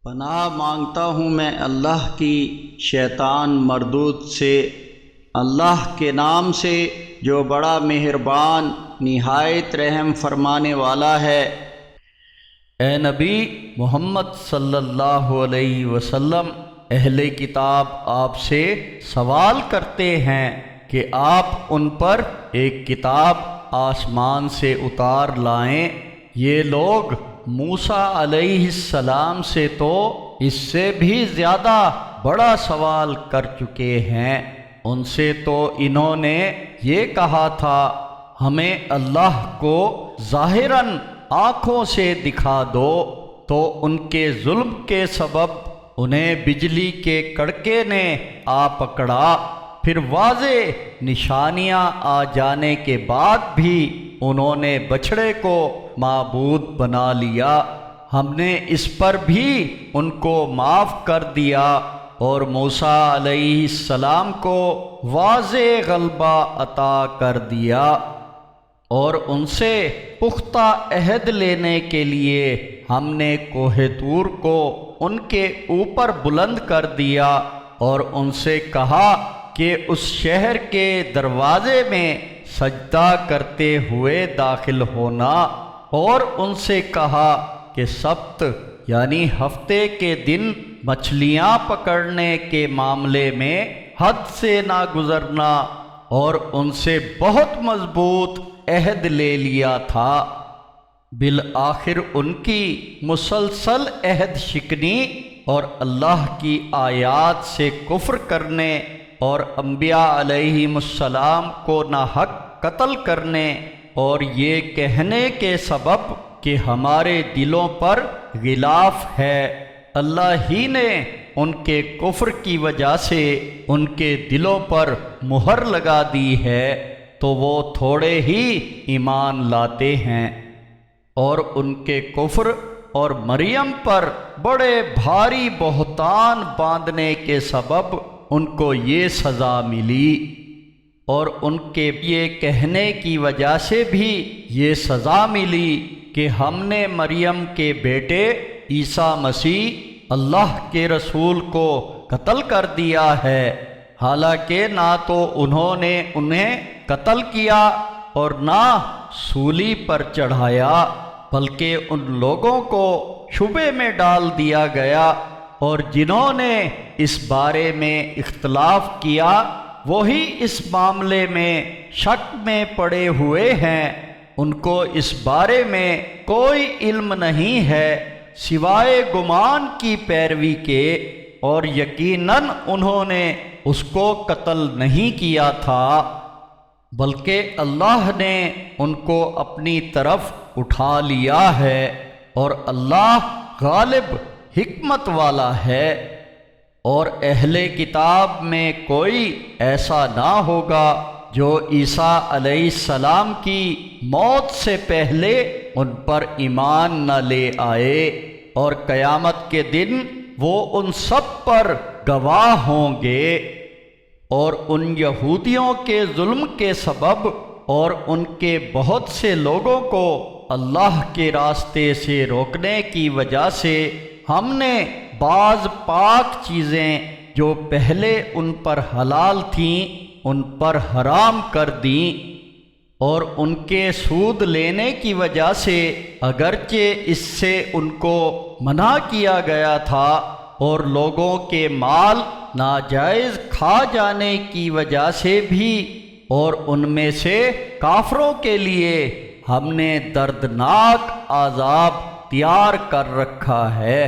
پناہ مانگتا ہوں میں اللہ کی شیطان مردود سے، اللہ کے نام سے جو بڑا مہربان نہایت رحم فرمانے والا ہے۔ اے نبی محمد صلی اللہ علیہ وسلم، اہل کتاب آپ سے سوال کرتے ہیں کہ آپ ان پر ایک کتاب آسمان سے اتار لائیں۔ یہ لوگ موسیٰ علیہ السلام سے تو اس سے بھی زیادہ بڑا سوال کر چکے ہیں۔ ان سے تو انہوں نے یہ کہا تھا ہمیں اللہ کو ظاہراً آنکھوں سے دکھا دو، تو ان کے ظلم کے سبب انہیں بجلی کے کڑکے نے آ پکڑا، پھر واضح نشانیاں آ جانے کے بعد بھی انہوں نے بچھڑے کو معبود بنا لیا۔ ہم نے اس پر بھی ان کو معاف کر دیا اور موسیٰ علیہ السلام کو واضح غلبہ عطا کر دیا، اور ان سے پختہ عہد لینے کے لیے ہم نے کوہ طور کو ان کے اوپر بلند کر دیا اور ان سے کہا کہ اس شہر کے دروازے میں سجدہ کرتے ہوئے داخل ہونا، اور ان سے کہا کہ سبت یعنی ہفتے کے دن مچھلیاں پکڑنے کے معاملے میں حد سے نہ گزرنا، اور ان سے بہت مضبوط عہد لے لیا تھا۔ بالآخر ان کی مسلسل عہد شکنی اور اللہ کی آیات سے کفر کرنے اور انبیاء علیہم السلام کو ناحق قتل کرنے اور یہ کہنے کے سبب کہ ہمارے دلوں پر غلاف ہے، اللہ ہی نے ان کے کفر کی وجہ سے ان کے دلوں پر مہر لگا دی ہے، تو وہ تھوڑے ہی ایمان لاتے ہیں۔ اور ان کے کفر اور مریم پر بڑے بھاری بہتان باندھنے کے سبب ان کو یہ سزا ملی، اور ان کے یہ کہنے کی وجہ سے بھی یہ سزا ملی کہ ہم نے مریم کے بیٹے عیسیٰ مسیح اللہ کے رسول کو قتل کر دیا ہے، حالانکہ نہ تو انہوں نے انہیں قتل کیا اور نہ سولی پر چڑھایا، بلکہ ان لوگوں کو شبے میں ڈال دیا گیا، اور جنہوں نے اس بارے میں اختلاف کیا وہی اس معاملے میں شک میں پڑے ہوئے ہیں۔ ان کو اس بارے میں کوئی علم نہیں ہے سوائے گمان کی پیروی کے، اور یقیناً انہوں نے اس کو قتل نہیں کیا تھا، بلکہ اللہ نے ان کو اپنی طرف اٹھا لیا ہے، اور اللہ غالب حکمت والا ہے۔ اور اہل کتاب میں کوئی ایسا نہ ہوگا جو عیسیٰ علیہ السلام کی موت سے پہلے ان پر ایمان نہ لے آئے، اور قیامت کے دن وہ ان سب پر گواہ ہوں گے۔ اور ان یہودیوں کے ظلم کے سبب اور ان کے بہت سے لوگوں کو اللہ کے راستے سے روکنے کی وجہ سے ہم نے بعض پاک چیزیں جو پہلے ان پر حلال تھیں ان پر حرام کر دیں، اور ان کے سود لینے کی وجہ سے اگرچہ اس سے ان کو منع کیا گیا تھا، اور لوگوں کے مال ناجائز کھا جانے کی وجہ سے بھی، اور ان میں سے کافروں کے لیے ہم نے دردناک عذاب تیار کر رکھا ہے۔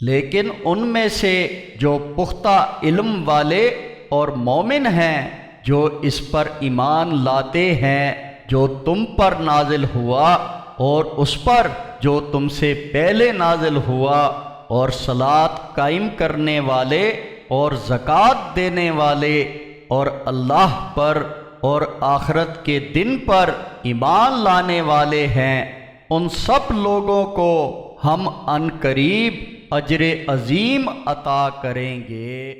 لیکن ان میں سے جو پختہ علم والے اور مومن ہیں، جو اس پر ایمان لاتے ہیں جو تم پر نازل ہوا اور اس پر جو تم سے پہلے نازل ہوا، اور صلاۃ قائم کرنے والے اور زکوٰۃ دینے والے، اور اللہ پر اور آخرت کے دن پر ایمان لانے والے ہیں، ان سب لوگوں کو ہم عن قریب اجر عظیم عطا کریں گے۔